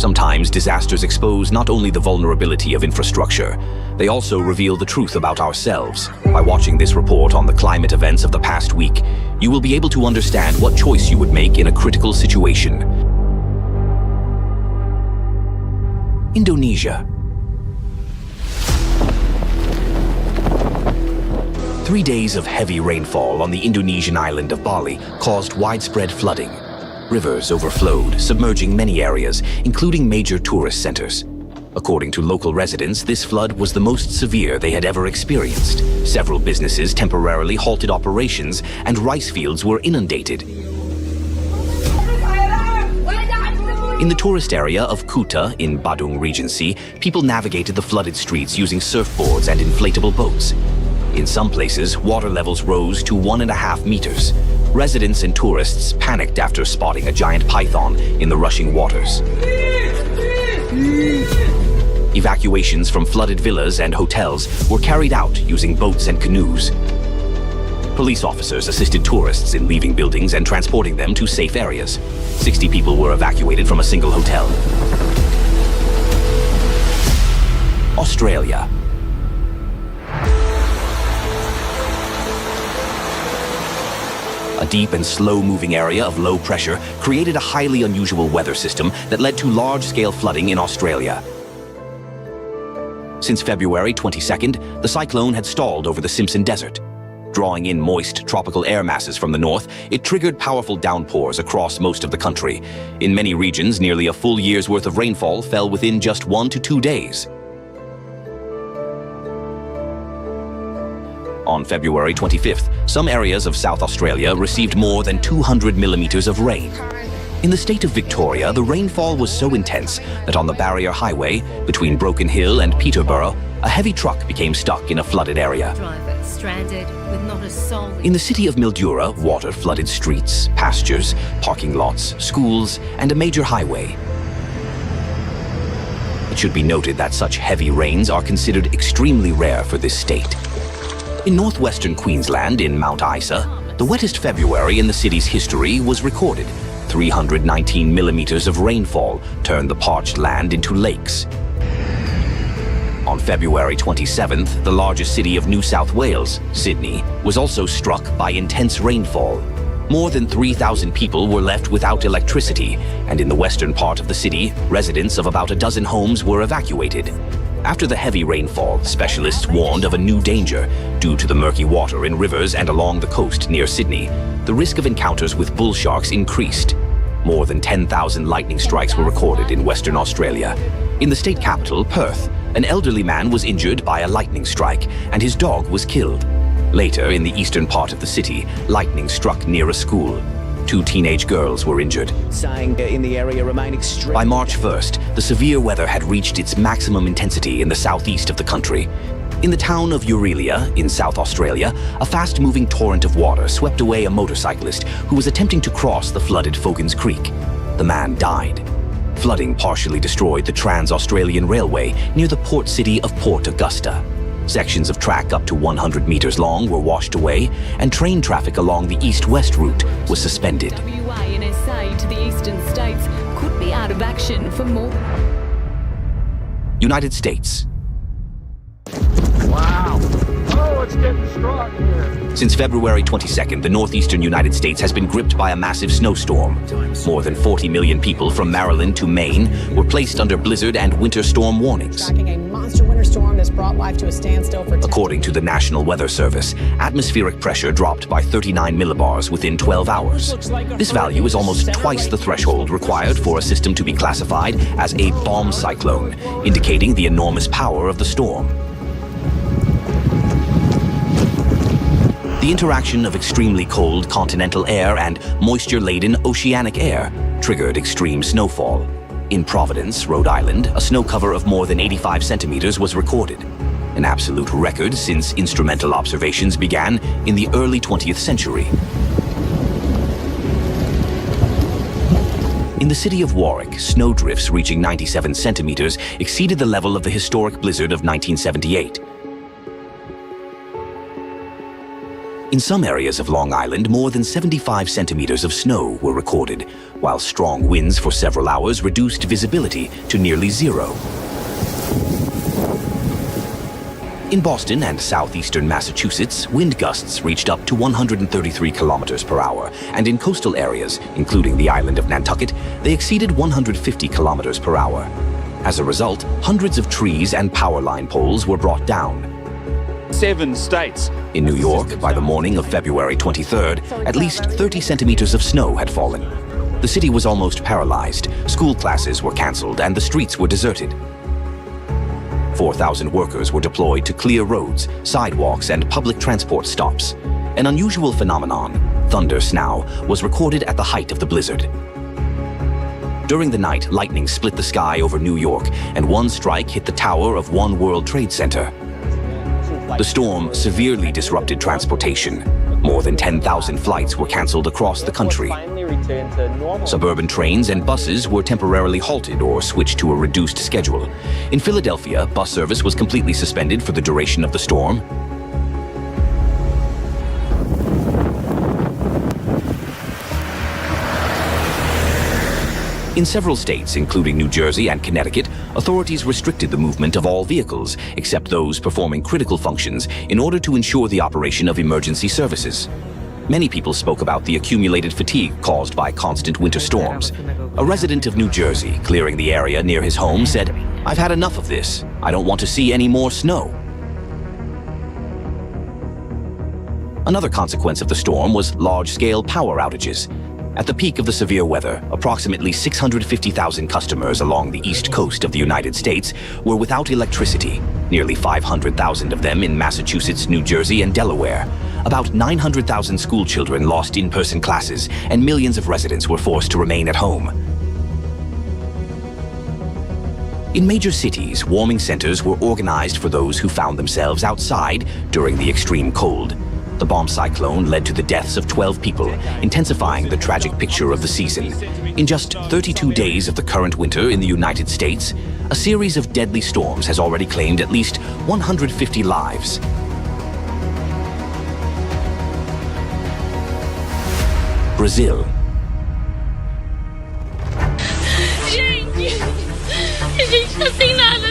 Sometimes disasters expose not only the vulnerability of infrastructure, they also reveal the truth about ourselves. By watching this report on the climate events of the past week, you will be able to understand what choice you would make in a critical situation. Indonesia. 3 days of heavy rainfall on the Indonesian island of Bali caused widespread flooding. Rivers overflowed, submerging many areas, including major tourist centers. According to local residents, this flood was the most severe they had ever experienced. Several businesses temporarily halted operations, and rice fields were inundated. In the tourist area of Kuta in Badung Regency, people navigated the flooded streets using surfboards and inflatable boats. In some places, water levels rose to 1.5 meters. Residents and tourists panicked after spotting a giant python in the rushing waters. Evacuations from flooded villas and hotels were carried out using boats and canoes. Police officers assisted tourists in leaving buildings and transporting them to safe areas. 60 people were evacuated from a single hotel. Australia. A deep and slow-moving area of low pressure created a highly unusual weather system that led to large-scale flooding in Australia. Since February 22nd, the cyclone had stalled over the Simpson Desert. Drawing in moist tropical air masses from the north, it triggered powerful downpours across most of the country. In many regions, nearly a full year's worth of rainfall fell within just 1 to 2 days. On February 25th, some areas of South Australia received more than 200 millimeters of rain. In the state of Victoria, the rainfall was so intense that on the Barrier Highway, between Broken Hill and Peterborough, a heavy truck became stuck in a flooded area. In the city of Mildura, water flooded streets, pastures, parking lots, schools, and a major highway. It should be noted that such heavy rains are considered extremely rare for this state. In northwestern Queensland, in Mount Isa, the wettest February in the city's history was recorded. 319 millimeters of rainfall turned the parched land into lakes. On February 27th, the largest city of New South Wales, Sydney, was also struck by intense rainfall. More than 3,000 people were left without electricity, and in the western part of the city, residents of about a dozen homes were evacuated. After the heavy rainfall, specialists warned of a new danger. Due to the murky water in rivers and along the coast near Sydney, the risk of encounters with bull sharks increased. More than 10,000 lightning strikes were recorded in Western Australia. In the state capital, Perth, an elderly man was injured by a lightning strike, and his dog was killed. Later, in the eastern part of the city, lightning struck near a school. 2 teenage girls were injured. In the area remain extreme. By March 1st, the severe weather had reached its maximum intensity in the southeast of the country. In the town of Orelia, in South Australia, a fast-moving torrent of water swept away a motorcyclist who was attempting to cross the flooded Foggins Creek. The man died. Flooding partially destroyed the Trans-Australian Railway near the port city of Port Augusta. Sections of track up to 100 meters long were washed away, and train traffic along the east-west route was suspended. WA and SA to the eastern states could be out of action for more. United States. Wow. Oh, it's getting strong here. Since February 22nd, the northeastern United States has been gripped by a massive snowstorm. More than 40 million people from Maryland to Maine were placed under blizzard and winter storm warnings. A monster winter storm that's brought life to a standstill for According to the National Weather Service, atmospheric pressure dropped by 39 millibars within 12 hours. This value is almost twice the threshold required for a system to be classified as a bomb cyclone, indicating the enormous power of the storm. The interaction of extremely cold continental air and moisture-laden oceanic air triggered extreme snowfall. In Providence, Rhode Island, a snow cover of more than 85 centimeters was recorded, an absolute record since instrumental observations began in the early 20th century. In the city of Warwick, snowdrifts reaching 97 centimeters exceeded the level of the historic blizzard of 1978. In some areas of Long Island, more than 75 centimeters of snow were recorded, while strong winds for several hours reduced visibility to nearly zero. In Boston and southeastern Massachusetts, wind gusts reached up to 133 kilometers per hour, and in coastal areas, including the island of Nantucket, they exceeded 150 kilometers per hour. As a result, hundreds of trees and power line poles were brought down. 7 states. In New York, by the morning of February 23rd, at least 30 centimeters of snow had fallen. The city was almost paralyzed, school classes were canceled, and the streets were deserted. 4,000 workers were deployed to clear roads, sidewalks, and public transport stops. An unusual phenomenon, thunder snow, was recorded at the height of the blizzard. During the night, lightning split the sky over New York, and one strike hit the tower of One World Trade Center. The storm severely disrupted transportation. More than 10,000 flights were canceled across the country. Suburban trains and buses were temporarily halted or switched to a reduced schedule. In Philadelphia, bus service was completely suspended for the duration of the storm. In several states, including New Jersey and Connecticut, authorities restricted the movement of all vehicles, except those performing critical functions, in order to ensure the operation of emergency services. Many people spoke about the accumulated fatigue caused by constant winter storms. A resident of New Jersey, clearing the area near his home, said, "I've had enough of this. I don't want to see any more snow." Another consequence of the storm was large-scale power outages. At the peak of the severe weather, approximately 650,000 customers along the east coast of the United States were without electricity, nearly 500,000 of them in Massachusetts, New Jersey, and Delaware. About 900,000 school children lost in-person classes, and millions of residents were forced to remain at home. In major cities, warming centers were organized for those who found themselves outside during the extreme cold. The bomb cyclone led to the deaths of 12 people, intensifying the tragic picture of the season. In just 32 days of the current winter in the United States, a series of deadly storms has already claimed at least 150 lives. Brazil.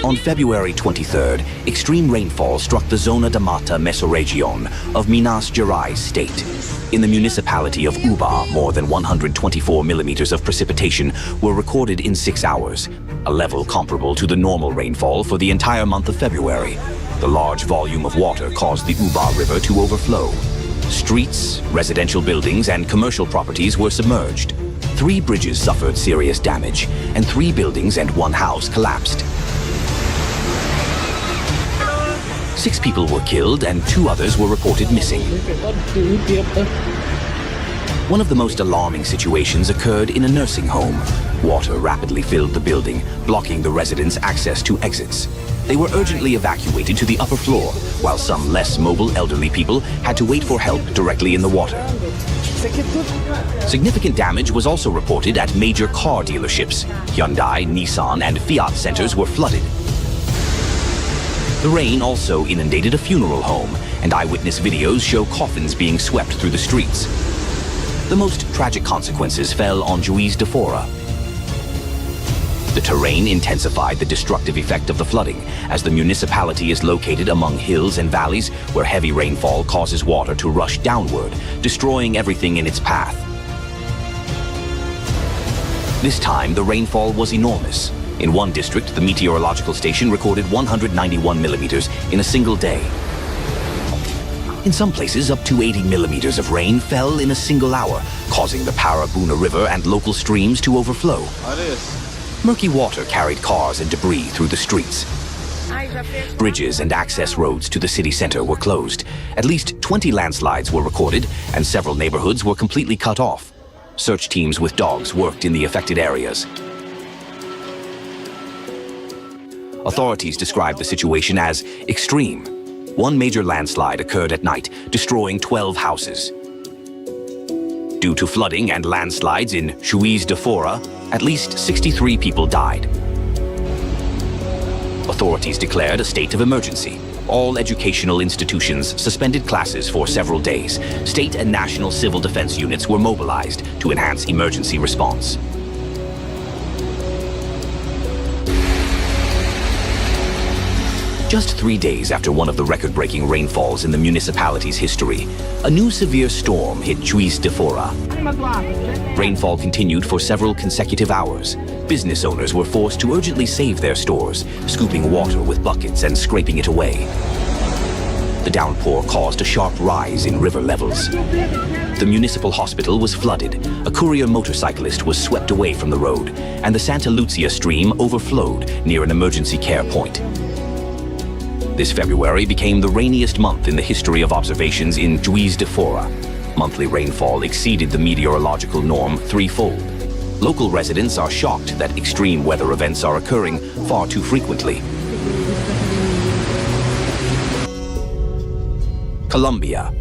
On February 23rd, extreme rainfall struck the Zona da Mata Mesorregion of Minas Gerais state. In the municipality of Uba, more than 124 millimeters of precipitation were recorded in 6 hours, a level comparable to the normal rainfall for the entire month of February. The large volume of water caused the Uba River to overflow. Streets, residential buildings, and commercial properties were submerged. 3 bridges suffered serious damage, and 3 buildings and 1 house collapsed. 6 people were killed and 2 others were reported missing. One of the most alarming situations occurred in a nursing home. Water rapidly filled the building, blocking the residents' access to exits. They were urgently evacuated to the upper floor, while some less mobile elderly people had to wait for help directly in the water. Significant damage was also reported at major car dealerships. Hyundai, Nissan, and Fiat centers were flooded. The rain also inundated a funeral home, and eyewitness videos show coffins being swept through the streets. The most tragic consequences fell on Juiz de Fora. The terrain intensified the destructive effect of the flooding, as the municipality is located among hills and valleys where heavy rainfall causes water to rush downward, destroying everything in its path. This time, the rainfall was enormous. In one district, the meteorological station recorded 191 millimeters in a single day. In some places, up to 80 millimeters of rain fell in a single hour, causing the Parabuna River and local streams to overflow. Murky water carried cars and debris through the streets. Bridges and access roads to the city center were closed. At least 20 landslides were recorded, and several neighborhoods were completely cut off. Search teams with dogs worked in the affected areas. Authorities described the situation as extreme. One major landslide occurred at night, destroying 12 houses. Due to flooding and landslides in Juiz de Fora, at least 63 people died. Authorities declared a state of emergency. All educational institutions suspended classes for several days. State and national civil defense units were mobilized to enhance emergency response. Just 3 days after one of the record-breaking rainfalls in the municipality's history, a new severe storm hit Juiz de Fora. Rainfall continued for several consecutive hours. Business owners were forced to urgently save their stores, scooping water with buckets and scraping it away. The downpour caused a sharp rise in river levels. The municipal hospital was flooded, a courier motorcyclist was swept away from the road, and the Santa Lucia stream overflowed near an emergency care point. This February became the rainiest month in the history of observations in Juiz de Fora. Monthly rainfall exceeded the meteorological norm threefold. Local residents are shocked that extreme weather events are occurring far too frequently. Colombia.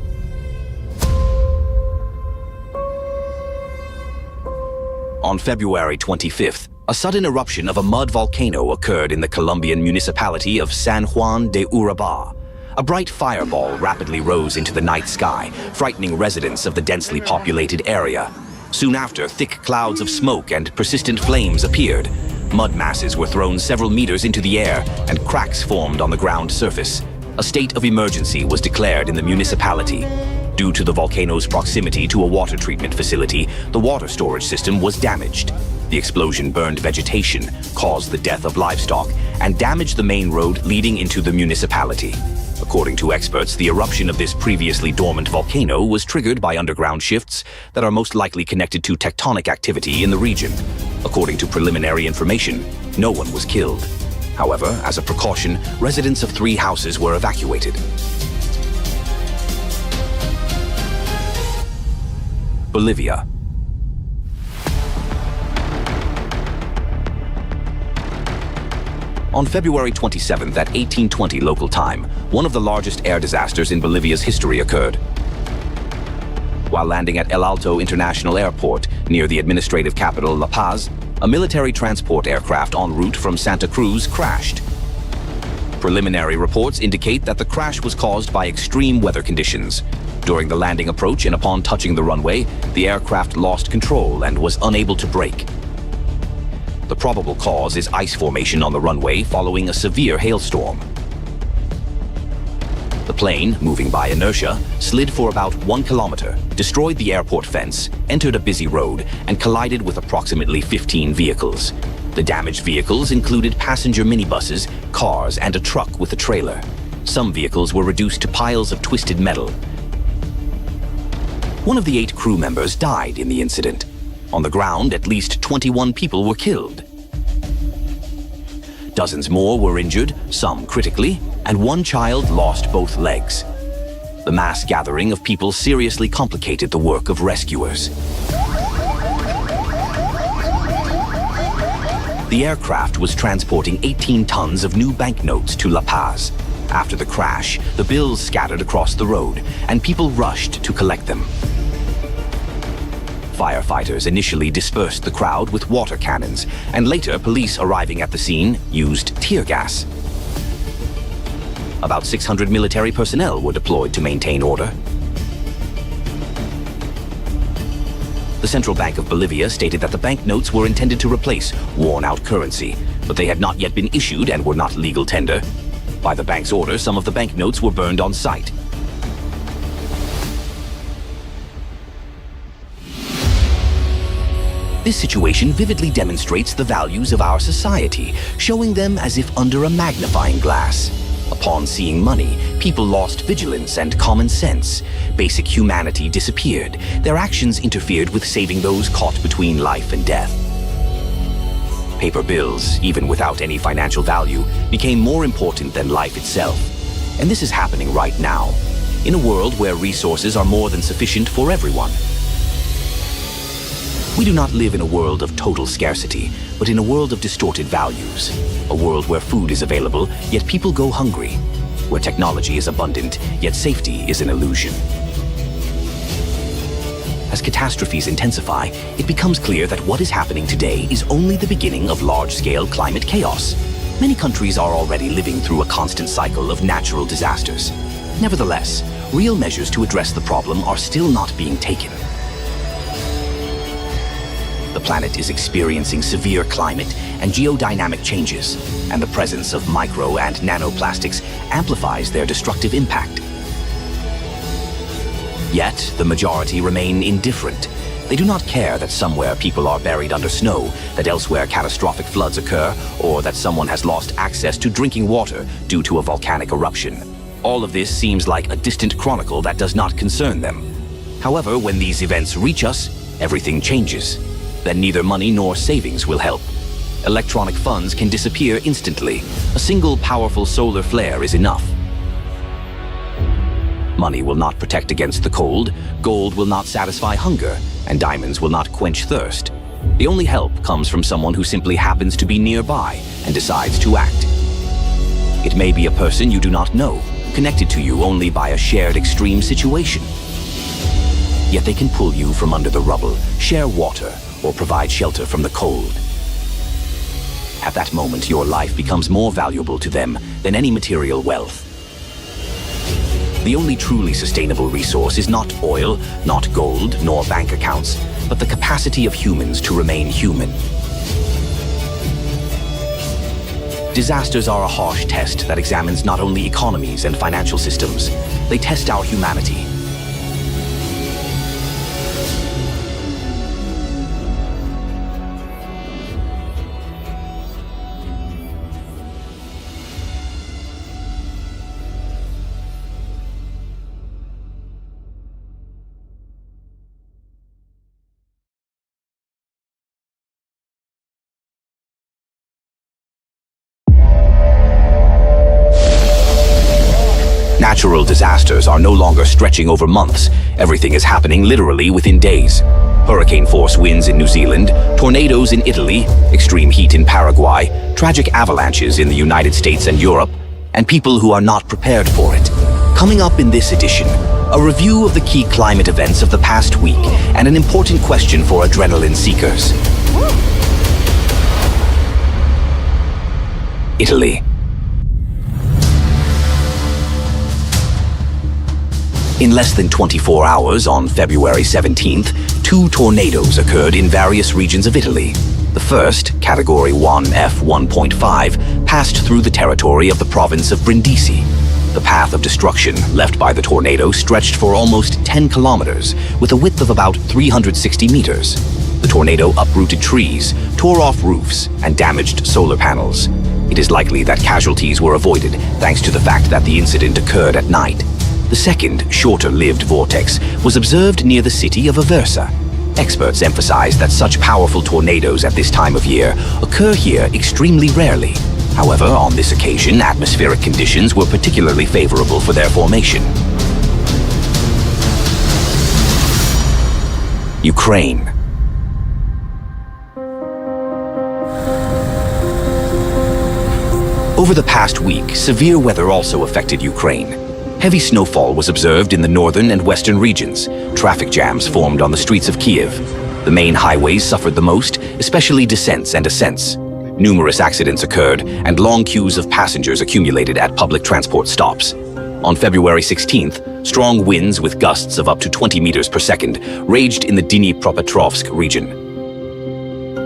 On February 25th, a sudden eruption of a mud volcano occurred in the Colombian municipality of San Juan de Urabá. A bright fireball rapidly rose into the night sky, frightening residents of the densely populated area. Soon after, thick clouds of smoke and persistent flames appeared. Mud masses were thrown several meters into the air, and cracks formed on the ground surface. A state of emergency was declared in the municipality. Due to the volcano's proximity to a water treatment facility, the water storage system was damaged. The explosion burned vegetation, caused the death of livestock, and damaged the main road leading into the municipality. According to experts, the eruption of this previously dormant volcano was triggered by underground shifts that are most likely connected to tectonic activity in the region. According to preliminary information, no one was killed. However, as a precaution, residents of 3 houses were evacuated. Bolivia. On February 27th at 1820 local time, one of the largest air disasters in Bolivia's history occurred. While landing at El Alto International Airport near the administrative capital La Paz, a military transport aircraft en route from Santa Cruz crashed. Preliminary reports indicate that the crash was caused by extreme weather conditions. During the landing approach and upon touching the runway, the aircraft lost control and was unable to brake. The probable cause is ice formation on the runway following a severe hailstorm. The plane, moving by inertia, slid for about 1 kilometer, destroyed the airport fence, entered a busy road, and collided with approximately 15 vehicles. The damaged vehicles included passenger minibuses, cars, and a truck with a trailer. Some vehicles were reduced to piles of twisted metal. One of the 8 crew members died in the incident. On the ground, at least 21 people were killed. Dozens more were injured, some critically, and 1 child lost both legs. The mass gathering of people seriously complicated the work of rescuers. The aircraft was transporting 18 tons of new banknotes to La Paz. After the crash, the bills scattered across the road, and people rushed to collect them. Firefighters initially dispersed the crowd with water cannons, and later police arriving at the scene used tear gas. About 600 military personnel were deployed to maintain order. The Central Bank of Bolivia stated that the banknotes were intended to replace worn-out currency, but they had not yet been issued and were not legal tender. By the bank's order, some of the banknotes were burned on site. This situation vividly demonstrates the values of our society, showing them as if under a magnifying glass. Upon seeing money, people lost vigilance and common sense. Basic humanity disappeared. Their actions interfered with saving those caught between life and death. Paper bills, even without any financial value, became more important than life itself. And this is happening right now, in a world where resources are more than sufficient for everyone. We do not live in a world of total scarcity, but in a world of distorted values. A world where food is available, yet people go hungry. Where technology is abundant, yet safety is an illusion. As catastrophes intensify, it becomes clear that what is happening today is only the beginning of large-scale climate chaos. Many countries are already living through a constant cycle of natural disasters. Nevertheless, real measures to address the problem are still not being taken. The planet is experiencing severe climate and geodynamic changes, and the presence of micro and nanoplastics amplifies their destructive impact. Yet, the majority remain indifferent. They do not care that somewhere people are buried under snow, that elsewhere catastrophic floods occur, or that someone has lost access to drinking water due to a volcanic eruption. All of this seems like a distant chronicle that does not concern them. However, when these events reach us, everything changes. Then neither money nor savings will help. Electronic funds can disappear instantly. A single powerful solar flare is enough. Money will not protect against the cold, gold will not satisfy hunger, and diamonds will not quench thirst. The only help comes from someone who simply happens to be nearby and decides to act. It may be a person you do not know, connected to you only by a shared extreme situation. Yet they can pull you from under the rubble, share water, or provide shelter from the cold. At that moment, your life becomes more valuable to them than any material wealth. The only truly sustainable resource is not oil, not gold, nor bank accounts, but the capacity of humans to remain human. Disasters are a harsh test that examines not only economies and financial systems, they test our humanity. Natural disasters are no longer stretching over months. Everything is happening literally within days. Hurricane-force winds in New Zealand, tornadoes in Italy, extreme heat in Paraguay, tragic avalanches in the United States and Europe, and people who are not prepared for it. Coming up in this edition, a review of the key climate events of the past week and an important question for adrenaline seekers. Italy. In less than 24 hours on February 17th, 2 tornadoes occurred in various regions of Italy. The first, Category 1 F1.5, passed through the territory of the province of Brindisi. The path of destruction left by the tornado stretched for almost 10 kilometers, with a width of about 360 meters. The tornado uprooted trees, tore off roofs, and damaged solar panels. It is likely that casualties were avoided thanks to the fact that the incident occurred at night. The second, shorter-lived vortex was observed near the city of Aversa. Experts emphasize that such powerful tornadoes at this time of year occur here extremely rarely. However, on this occasion, atmospheric conditions were particularly favorable for their formation. Ukraine. Over the past week, severe weather also affected Ukraine. Heavy snowfall was observed in the northern and western regions. Traffic jams formed on the streets of Kiev. The main highways suffered the most, especially descents and ascents. Numerous accidents occurred, and long queues of passengers accumulated at public transport stops. On February 16th, strong winds with gusts of up to 20 meters per second raged in the Dnipropetrovsk region.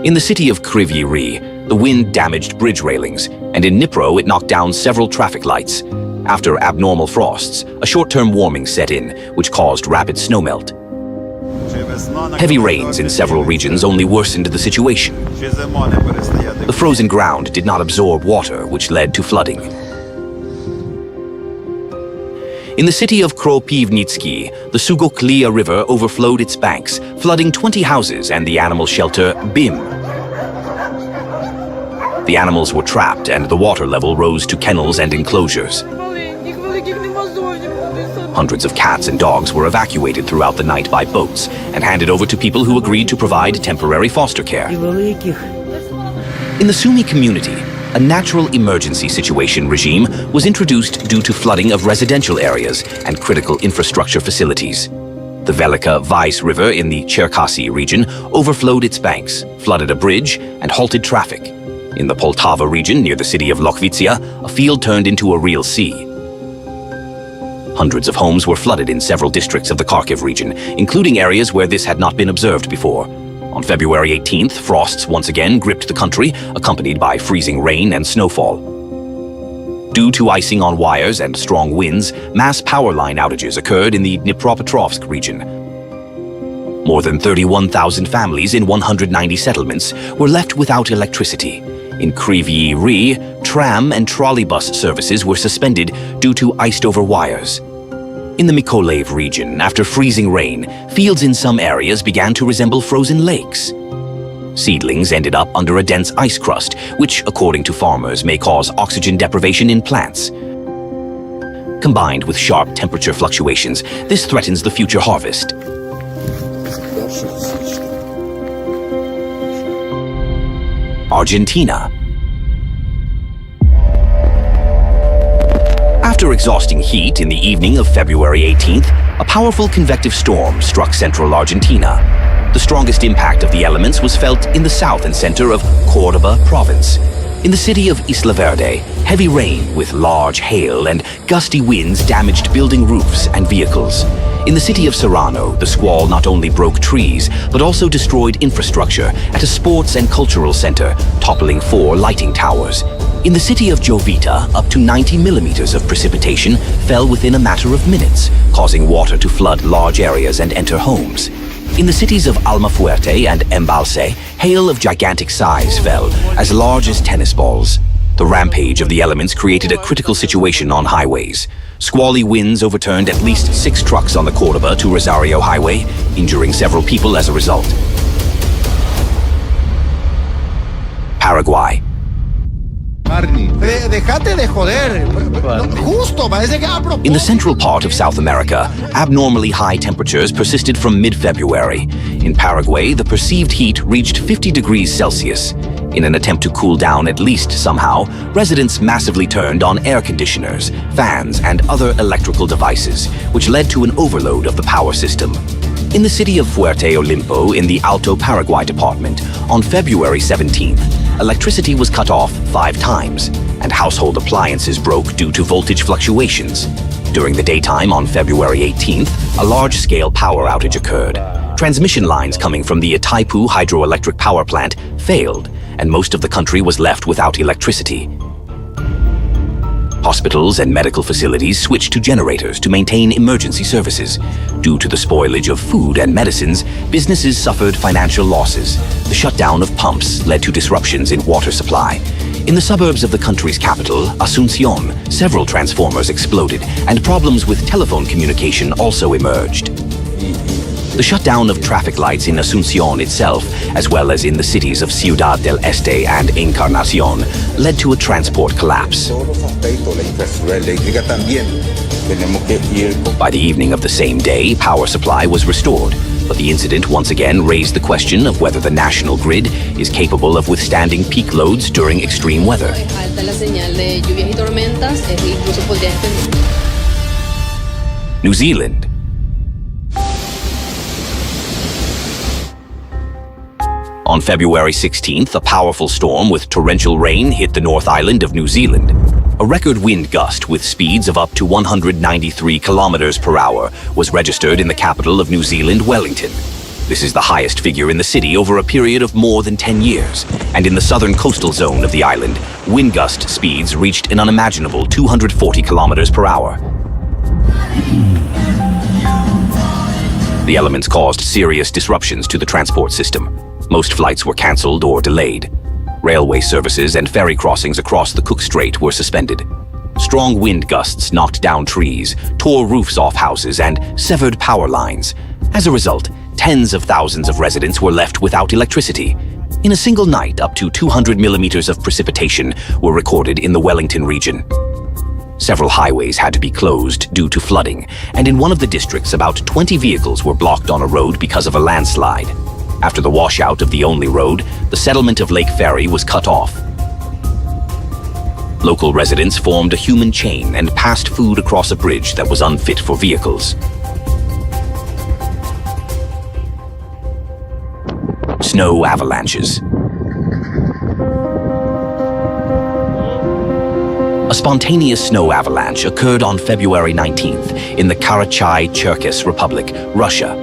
In the city of Kryvyi Rih, the wind damaged bridge railings, and in Dnipro it knocked down several traffic lights. After abnormal frosts, a short-term warming set in, which caused rapid snowmelt. Heavy rains in several regions only worsened the situation. The frozen ground did not absorb water, which led to flooding. In the city of Kropivnitsky, the Sugoklia River overflowed its banks, flooding 20 houses and the animal shelter BIM. The animals were trapped and the water level rose to kennels and enclosures. Hundreds of cats and dogs were evacuated throughout the night by boats and handed over to people who agreed to provide temporary foster care. In the Sumy community, a natural emergency situation regime was introduced due to flooding of residential areas and critical infrastructure facilities. The Velika Vice River in the Cherkasy region overflowed its banks, flooded a bridge, and halted traffic. In the Poltava region near the city of Lokvitia, a field turned into a real sea. Hundreds of homes were flooded in several districts of the Kharkiv region, including areas where this had not been observed before. On February 18th, frosts once again gripped the country, accompanied by freezing rain and snowfall. Due to icing on wires and strong winds, mass power line outages occurred in the Dnipropetrovsk region. More than 31,000 families in 190 settlements were left without electricity. In Kryvyi Rih, tram and trolleybus services were suspended due to iced-over wires. In the Mykolaiv region, after freezing rain, fields in some areas began to resemble frozen lakes. Seedlings ended up under a dense ice crust, which, according to farmers, may cause oxygen deprivation in plants. Combined with sharp temperature fluctuations, this threatens the future harvest. Argentina. After exhausting heat in the evening of February 18th, a powerful convective storm struck central Argentina. The strongest impact of the elements was felt in the south and center of Córdoba province. In the city of Isla Verde, heavy rain with large hail and gusty winds damaged building roofs and vehicles. In the city of Serrano, the squall not only broke trees, but also destroyed infrastructure at a sports and cultural center, toppling 4 lighting towers. In the city of Jovita, up to 90 millimeters of precipitation fell within a matter of minutes, causing water to flood large areas and enter homes. In the cities of Almafuerte and Embalse, hail of gigantic size fell, as large as tennis balls. The rampage of the elements created a critical situation on highways. Squally winds overturned at least 6 trucks on the Córdoba to Rosario Highway, injuring several people as a result. Paraguay. In the central part of South America, abnormally high temperatures persisted from mid-February. In Paraguay, the perceived heat reached 50 degrees Celsius. In an attempt to cool down at least somehow, residents massively turned on air conditioners, fans, and other electrical devices, which led to an overload of the power system. In the city of Fuerte Olimpo in the Alto Paraguay department, on February 17th, electricity was cut off 5 times, and household appliances broke due to voltage fluctuations. During the daytime on February 18th, a large-scale power outage occurred. Transmission lines coming from the Itaipu hydroelectric power plant failed, and most of the country was left without electricity. Hospitals and medical facilities switched to generators to maintain emergency services. Due to the spoilage of food and medicines, businesses suffered financial losses. The shutdown of pumps led to disruptions in water supply. In the suburbs of the country's capital, Asunción, several transformers exploded, and problems with telephone communication also emerged. The shutdown of traffic lights in Asunción itself, as well as in the cities of Ciudad del Este and Encarnación, led to a transport collapse. By the evening of the same day, power supply was restored, but the incident once again raised the question of whether the national grid is capable of withstanding peak loads during extreme weather. New Zealand. On February 16th, a powerful storm with torrential rain hit the North Island of New Zealand. A record wind gust with speeds of up to 193 kilometers per hour was registered in the capital of New Zealand, Wellington. This is the highest figure in the city over a period of more than 10 years. And in the southern coastal zone of the island, wind gust speeds reached an unimaginable 240 kilometers per hour. The elements caused serious disruptions to the transport system. Most flights were cancelled or delayed. Railway services and ferry crossings across the Cook Strait were suspended. Strong wind gusts knocked down trees, tore roofs off houses, and severed power lines. As a result, tens of thousands of residents were left without electricity. In a single night, up to 200 millimeters of precipitation were recorded in the Wellington region. Several highways had to be closed due to flooding, and in one of the districts, about 20 vehicles were blocked on a road because of a landslide. After the washout of the only road, the settlement of Lake Ferry was cut off. Local residents formed a human chain and passed food across a bridge that was unfit for vehicles. Snow avalanches. A spontaneous snow avalanche occurred on February 19th in the Karachay-Cherkess Republic, Russia.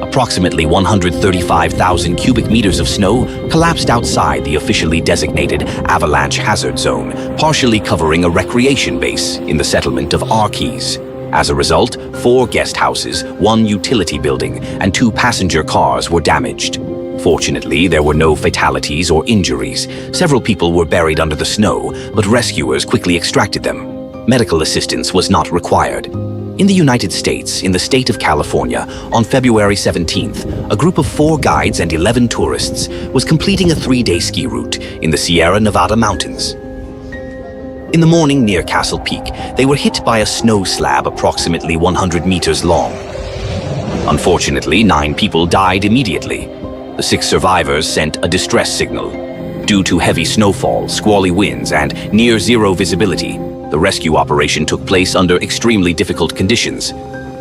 Approximately 135,000 cubic meters of snow collapsed outside the officially designated avalanche hazard zone, partially covering a recreation base in the settlement of Arkeys. As a result, 4 guest houses, 1 utility building, and 2 passenger cars were damaged. Fortunately, there were no fatalities or injuries. Several people were buried under the snow, but rescuers quickly extracted them. Medical assistance was not required. In the United States, in the state of California, on February 17th, a group of 4 guides and 11 tourists was completing a 3-day ski route in the Sierra Nevada mountains. In the morning near Castle Peak, they were hit by a snow slab approximately 100 meters long. Unfortunately, 9 people died immediately. The 6 survivors sent a distress signal. Due to heavy snowfall, squally winds, and near-zero visibility, the rescue operation took place under extremely difficult conditions.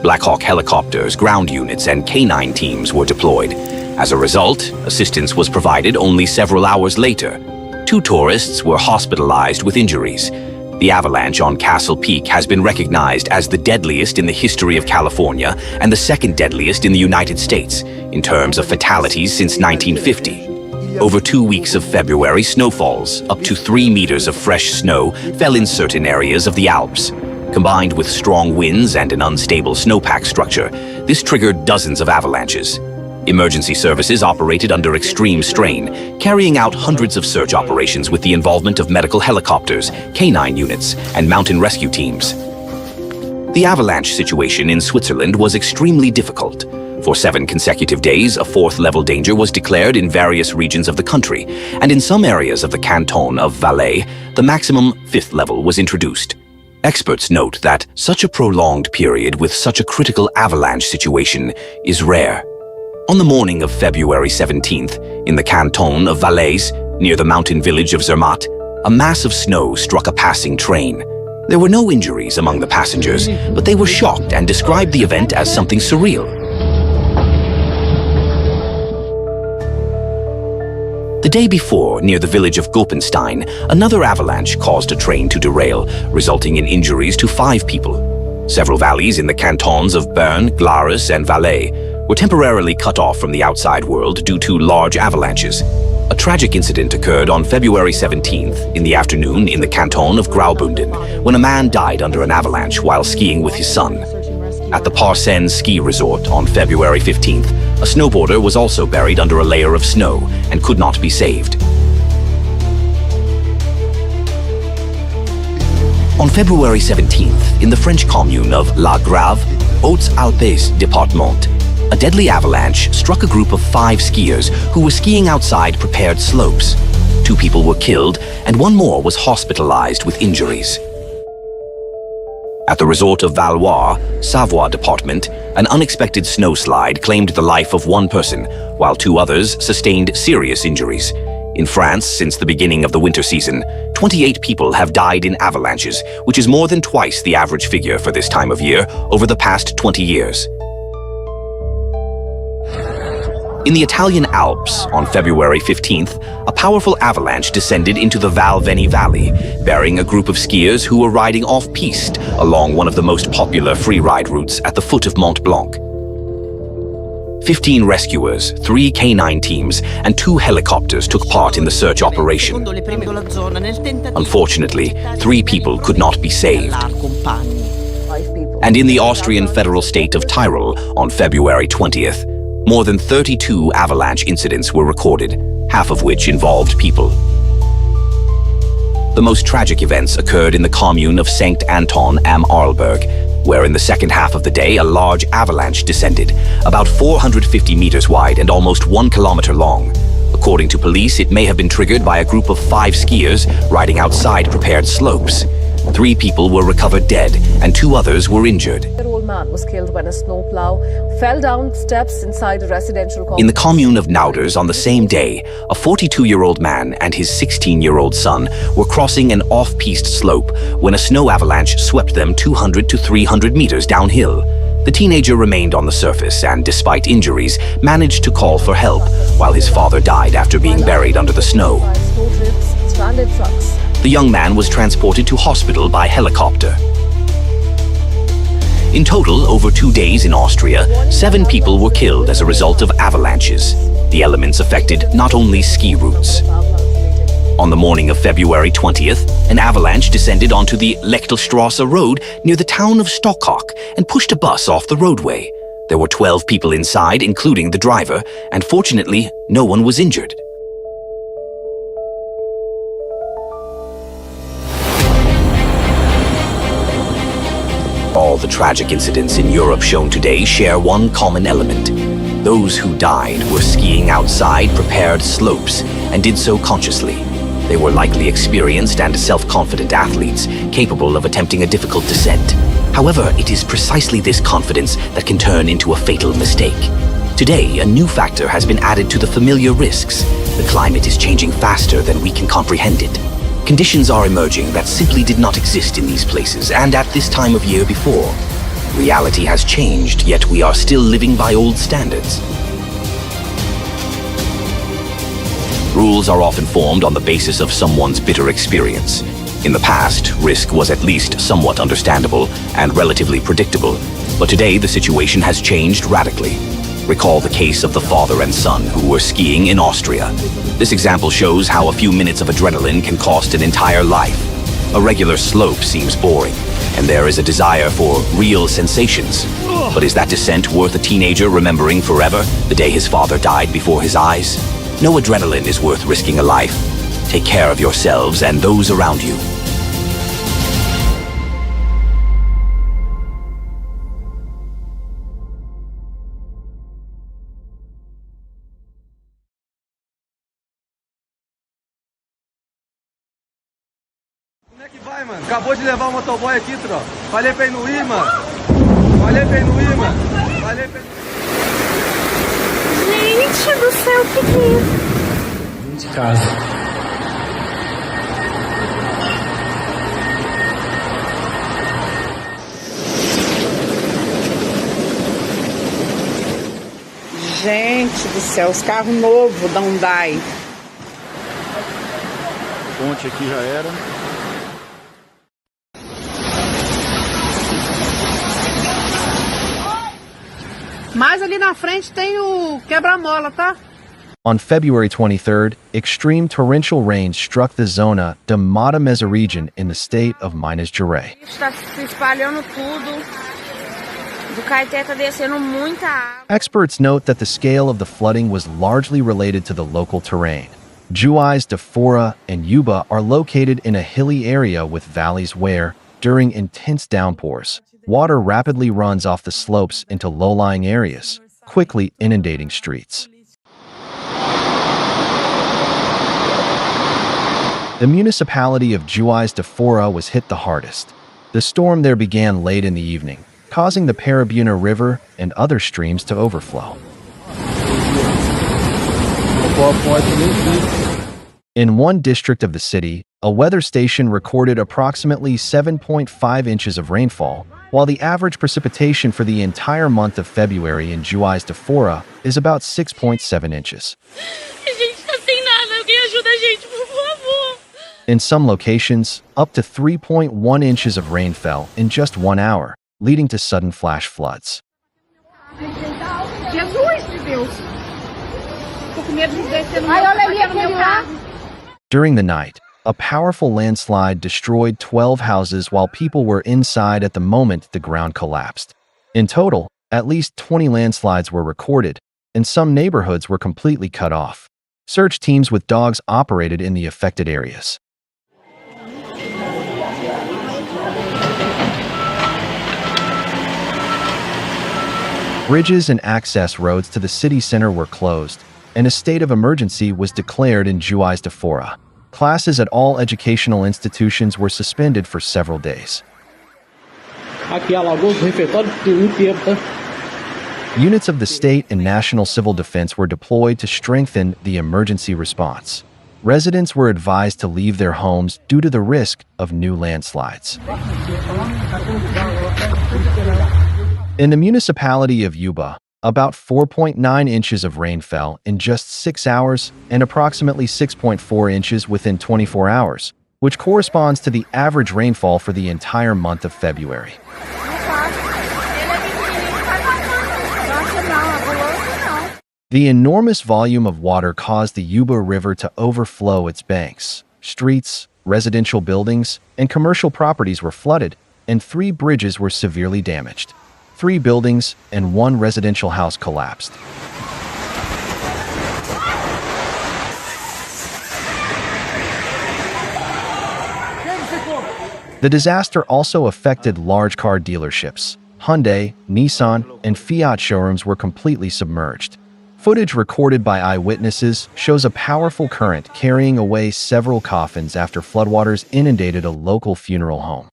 Black Hawk helicopters, ground units, and canine teams were deployed. As a result, assistance was provided only several hours later. 2 tourists were hospitalized with injuries. The avalanche on Castle Peak has been recognized as the deadliest in the history of California and the 2nd deadliest in the United States in terms of fatalities since 1950. Over 2 weeks of February, snowfalls, up to 3 meters of fresh snow, fell in certain areas of the Alps. Combined with strong winds and an unstable snowpack structure, this triggered dozens of avalanches. Emergency services operated under extreme strain, carrying out hundreds of search operations with the involvement of medical helicopters, canine units, and mountain rescue teams. The avalanche situation in Switzerland was extremely difficult. For 7 consecutive days, a 4th-level danger was declared in various regions of the country, and in some areas of the canton of Valais, the maximum 5th level was introduced. Experts note that such a prolonged period with such a critical avalanche situation is rare. On the morning of February 17th, in the canton of Valais, near the mountain village of Zermatt, a mass of snow struck a passing train. There were no injuries among the passengers, but they were shocked and described the event as something surreal. The day before, near the village of Gopenstein, another avalanche caused a train to derail, resulting in injuries to 5 people. Several valleys in the cantons of Bern, Glarus, and Valais were temporarily cut off from the outside world due to large avalanches. A tragic incident occurred on February 17th in the afternoon in the canton of Graubünden, when a man died under an avalanche while skiing with his son. At the Parsen ski resort on February 15th, a snowboarder was also buried under a layer of snow and could not be saved. On February 17th, in the French commune of La Grave, Hautes-Alpes Département, a deadly avalanche struck a group of 5 skiers who were skiing outside prepared slopes. 2 people were killed, and 1 more was hospitalized with injuries. At the resort of Valois, Savoie Department, an unexpected snowslide claimed the life of 1 person, while 2 others sustained serious injuries. In France, since the beginning of the winter season, 28 people have died in avalanches, which is more than twice the average figure for this time of year over the past 20 years. In the Italian Alps, on February 15th, a powerful avalanche descended into the Val Veni Valley, bearing a group of skiers who were riding off-piste along one of the most popular free-ride routes at the foot of Mont Blanc. 15 rescuers, 3 canine teams, and 2 helicopters took part in the search operation. Unfortunately, 3 people could not be saved. And in the Austrian federal state of Tyrol, on February 20th, more than 32 avalanche incidents were recorded, half of which involved people. The most tragic events occurred in the commune of St. Anton am Arlberg, where in the second half of the day a large avalanche descended, about 450 meters wide and almost 1 kilometer long. According to police, it may have been triggered by a group of 5 skiers riding outside prepared slopes. 3 people were recovered dead and 2 others were injured. Man was killed when a snowplow fell down steps inside a residential complex. In the commune of Nauders on the same day, a 42-year-old man and his 16-year-old son were crossing an off-piste slope when a snow avalanche swept them 200 to 300 meters downhill. The teenager remained on the surface and, despite injuries, managed to call for help, while his father died after being buried under the snow. Stranded trucks. The young man was transported to hospital by helicopter. In total, over 2 days in Austria, 7 people were killed as a result of avalanches. The elements affected not only ski routes. On the morning of February 20th, an avalanche descended onto the Lechtelstrasse road near the town of Stockhock and pushed a bus off the roadway. There were 12 people inside, including the driver, and fortunately, no one was injured. All the tragic incidents in Europe shown today share one common element. Those who died were skiing outside prepared slopes and did so consciously. They were likely experienced and self-confident athletes capable of attempting a difficult descent. However, it is precisely this confidence that can turn into a fatal mistake. Today, a new factor has been added to the familiar risks. The climate is changing faster than we can comprehend it. Conditions are emerging that simply did not exist in these places and at this time of year before. Reality has changed, yet we are still living by old standards. Rules are often formed on the basis of someone's bitter experience. In the past, risk was at least somewhat understandable and relatively predictable, but today the situation has changed radically. Recall the case of the father and son who were skiing in Austria. This example shows how a few minutes of adrenaline can cost an entire life. A regular slope seems boring, and there is a desire for real sensations. But is that descent worth a teenager remembering forever the day his father died before his eyes? No adrenaline is worth risking a life. Take care of yourselves and those around you. Como é que vai, mano? Acabou de levar o motoboy aqui, tropa. Falei pra ele não ir, mano. Falei pra ele não ir, mano. Falei pra ele... Gente do céu, que é isso? De casa. Gente do céu, os carros novos da Hyundai. Ponte aqui já era. Mas ali na frente tem o quebra-mola, tá? On February 23rd, extreme torrential rains struck the zona de Mata Mesa region in the state of Minas Gerais. Está se espalhando tudo. Do Caeté tá descendo muita água. Experts note that the scale of the flooding was largely related to the local terrain. Juiz de Fora and Yuba are located in a hilly area with valleys where, during intense downpours, water rapidly runs off the slopes into low-lying areas, quickly inundating streets. The municipality of Juiz de Fora was hit the hardest. The storm there began late in the evening, causing the Paraibuna River and other streams to overflow. In one district of the city, a weather station recorded approximately 7.5 inches of rainfall, while the average precipitation for the entire month of February in Juiz de Fora is about 6.7 inches. In some locations, up to 3.1 inches of rain fell in just 1 hour, leading to sudden flash floods. During the night, a powerful landslide destroyed 12 houses while people were inside at the moment the ground collapsed. In total, at least 20 landslides were recorded, and some neighborhoods were completely cut off. Search teams with dogs operated in the affected areas. Bridges and access roads to the city center were closed, and a state of emergency was declared in Juiz de Fora. Classes at all educational institutions were suspended for several days. Units of the state and national civil defense were deployed to strengthen the emergency response. Residents were advised to leave their homes due to the risk of new landslides. In the municipality of Yuba, about 4.9 inches of rain fell in just 6 hours and approximately 6.4 inches within 24 hours, which corresponds to the average rainfall for the entire month of February. The enormous volume of water caused the Yuba River to overflow its banks. Streets, residential buildings, and commercial properties were flooded, and 3 bridges were severely damaged. 3 buildings and 1 residential house collapsed. The disaster also affected large car dealerships. Hyundai, Nissan, and Fiat showrooms were completely submerged. Footage recorded by eyewitnesses shows a powerful current carrying away several coffins after floodwaters inundated a local funeral home.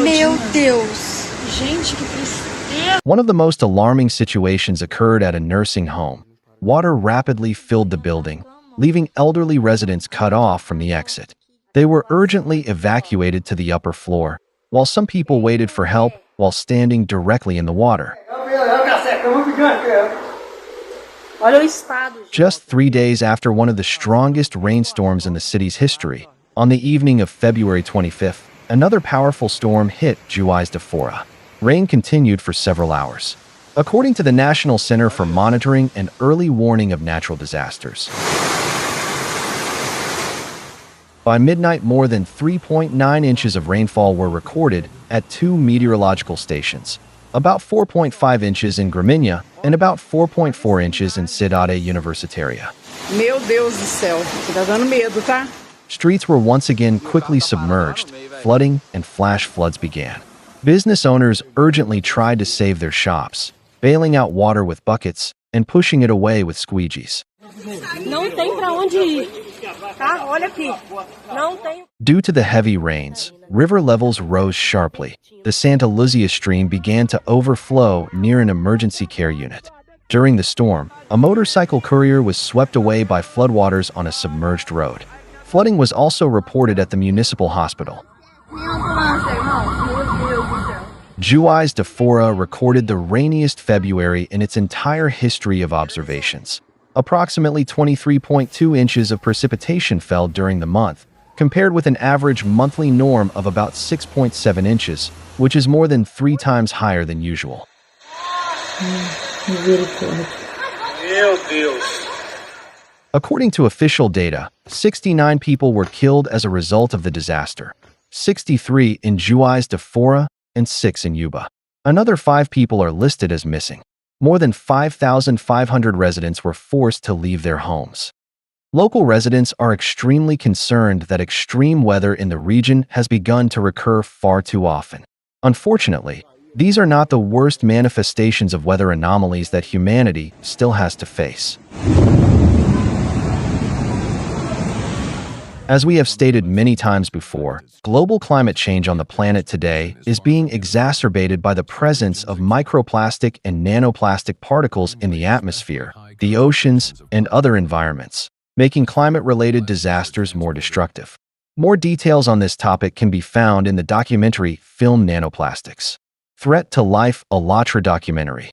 Meu Deus! Gente, que tristeza! One of the most alarming situations occurred at a nursing home. Water rapidly filled the building, leaving elderly residents cut off from the exit. They were urgently evacuated to the upper floor, while some people waited for help while standing directly in the water. Just 3 days after one of the strongest rainstorms in the city's history, on the evening of February 25th, another powerful storm hit Juiz de Fora. Rain continued for several hours. According to the National Center for Monitoring and Early Warning of Natural Disasters, by midnight, more than 3.9 inches of rainfall were recorded at 2 meteorological stations, about 4.5 inches in Gramínea and about 4.4 inches in Cidade Universitaria. Meu Deus do céu, tá dando medo, tá? Streets were once again quickly submerged, flooding and flash floods began. Business owners urgently tried to save their shops, bailing out water with buckets and pushing it away with squeegees. Não tem pra onde ir. Tá? Olha aqui. Não tem. Due to the heavy rains, river levels rose sharply. The Santa Luzia stream began to overflow near an emergency care unit. During the storm, a motorcycle courier was swept away by floodwaters on a submerged road. Flooding was also reported at the municipal hospital. Juiz de Fora recorded the rainiest February in its entire history of observations. Approximately 23.2 inches of precipitation fell during the month, compared with an average monthly norm of about 6.7 inches, which is more than 3 times higher than usual. According to official data, 69 people were killed as a result of the disaster, 63 in Juiz de Fora and 6 in Yuba. Another 5 people are listed as missing. More than 5,500 residents were forced to leave their homes. Local residents are extremely concerned that extreme weather in the region has begun to recur far too often. Unfortunately, these are not the worst manifestations of weather anomalies that humanity still has to face. As we have stated many times before, global climate change on the planet today is being exacerbated by the presence of microplastic and nanoplastic particles in the atmosphere, the oceans, and other environments, making climate-related disasters more destructive. More details on this topic can be found in the documentary film Nanoplastics: Threat to Life, a Latra documentary.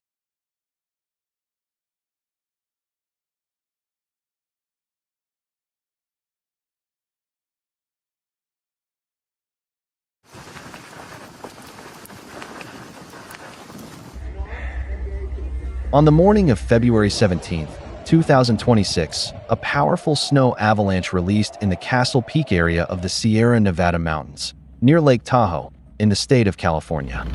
On the morning of February 17, 2026, a powerful snow avalanche released in the Castle Peak area of the Sierra Nevada Mountains, near Lake Tahoe, in the state of California.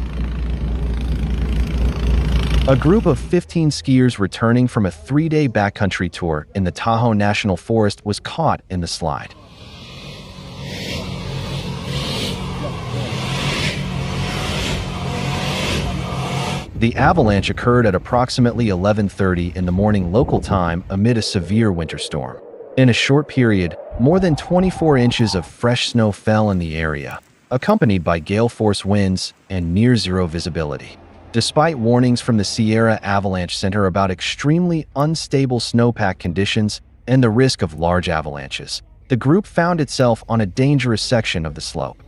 A group of 15 skiers returning from a 3-day backcountry tour in the Tahoe National Forest was caught in the slide. The avalanche occurred at approximately 11:30 in the morning local time amid a severe winter storm. In a short period, more than 24 inches of fresh snow fell in the area, accompanied by gale-force winds and near-zero visibility. Despite warnings from the Sierra Avalanche Center about extremely unstable snowpack conditions and the risk of large avalanches, the group found itself on a dangerous section of the slope.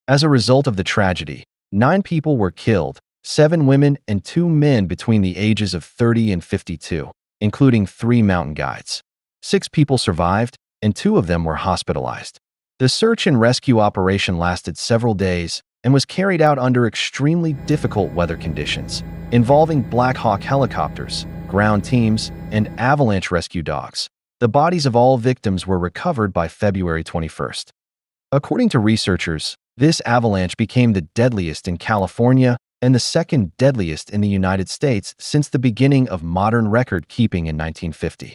As a result of the tragedy, 9 people were killed, 7 women and 2 men between the ages of 30 and 52, including 3 mountain guides. 6 people survived, and 2 of them were hospitalized. The search and rescue operation lasted several days and was carried out under extremely difficult weather conditions, involving Black Hawk helicopters, ground teams, and avalanche rescue dogs. The bodies of all victims were recovered by February 21st. According to researchers, this avalanche became the deadliest in California and the second deadliest in the United States since the beginning of modern record-keeping in 1950.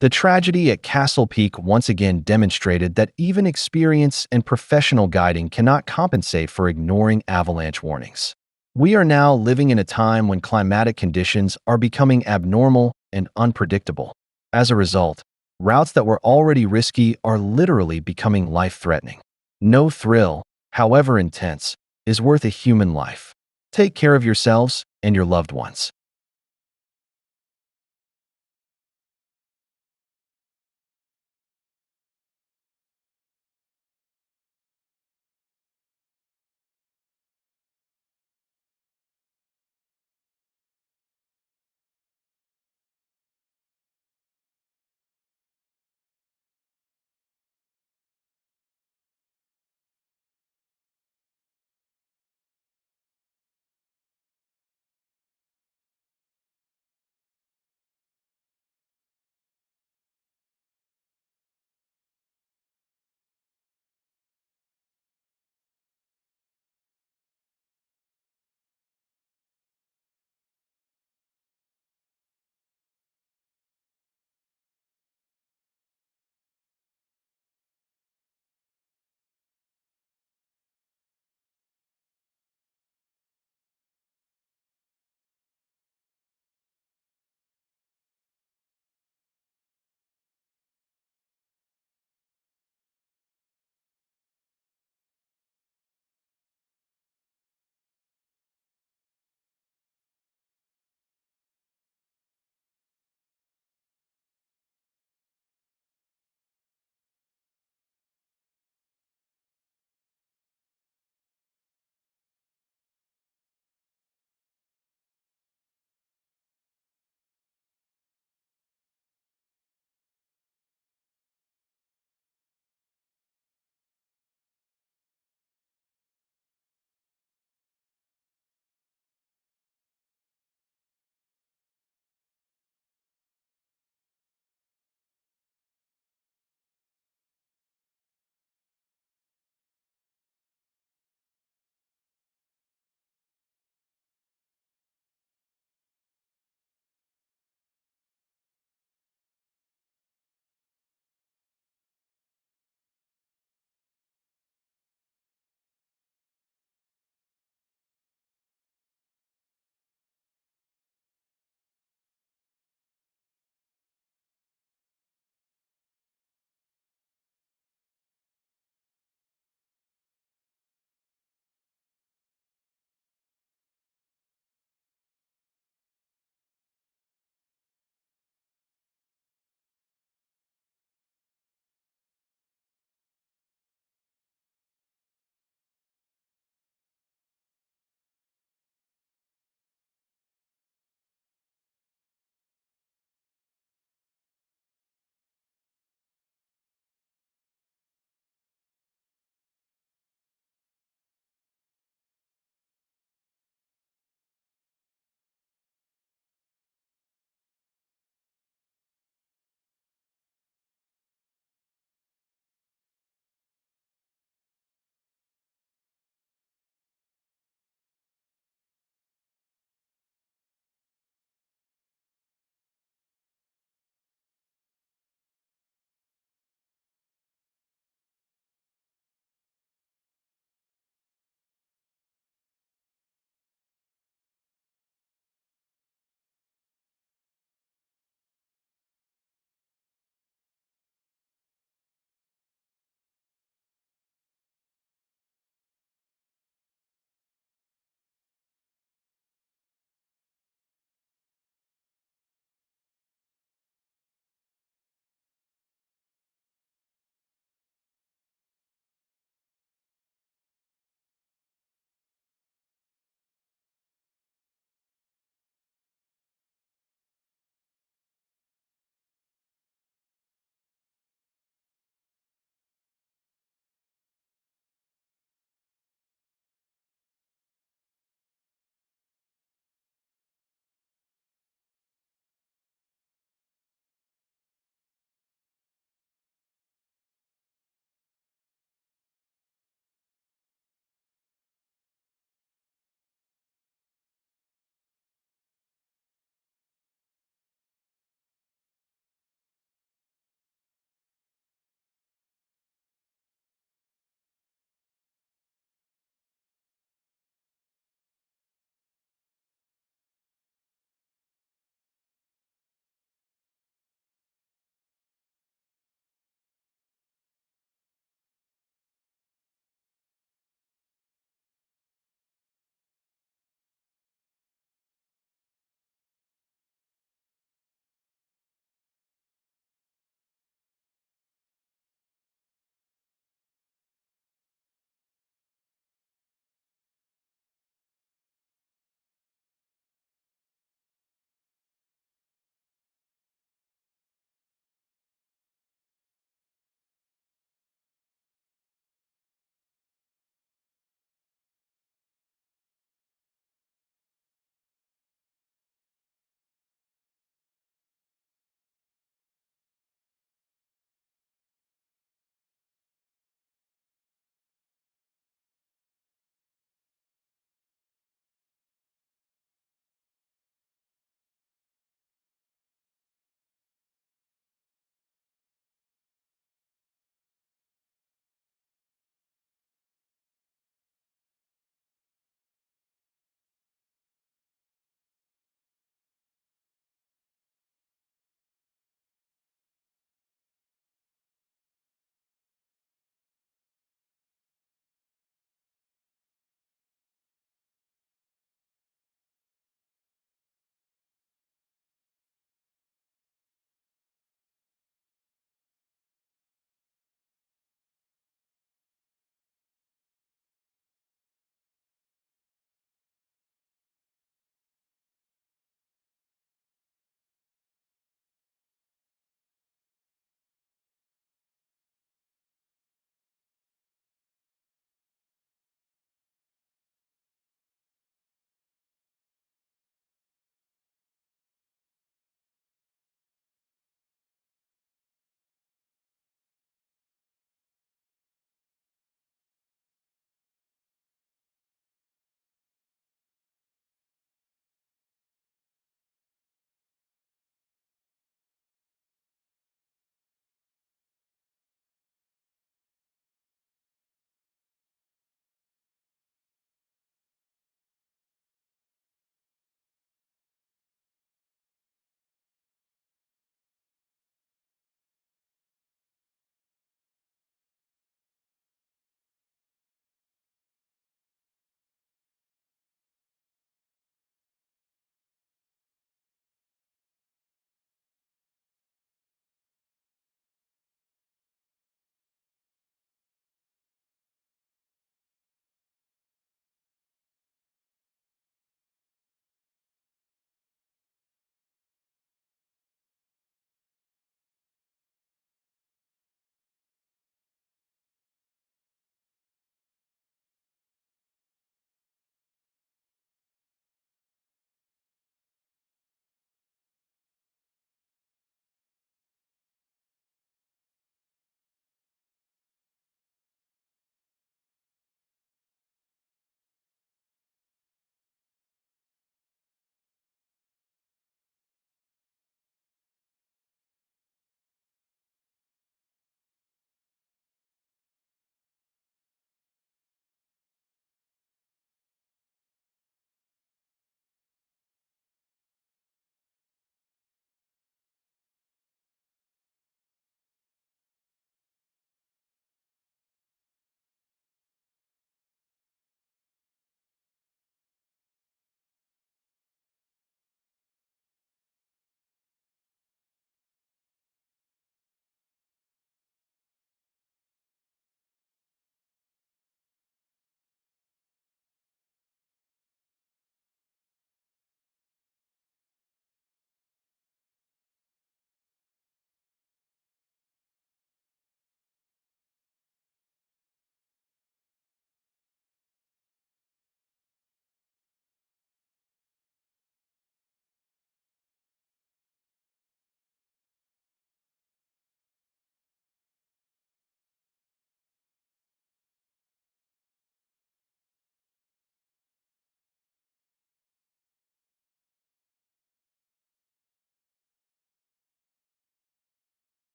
The tragedy at Castle Peak once again demonstrated that even experience and professional guiding cannot compensate for ignoring avalanche warnings. We are now living in a time when climatic conditions are becoming abnormal and unpredictable. As a result, routes that were already risky are literally becoming life-threatening. No thrill, however intense, is worth a human life. Take care of yourselves and your loved ones.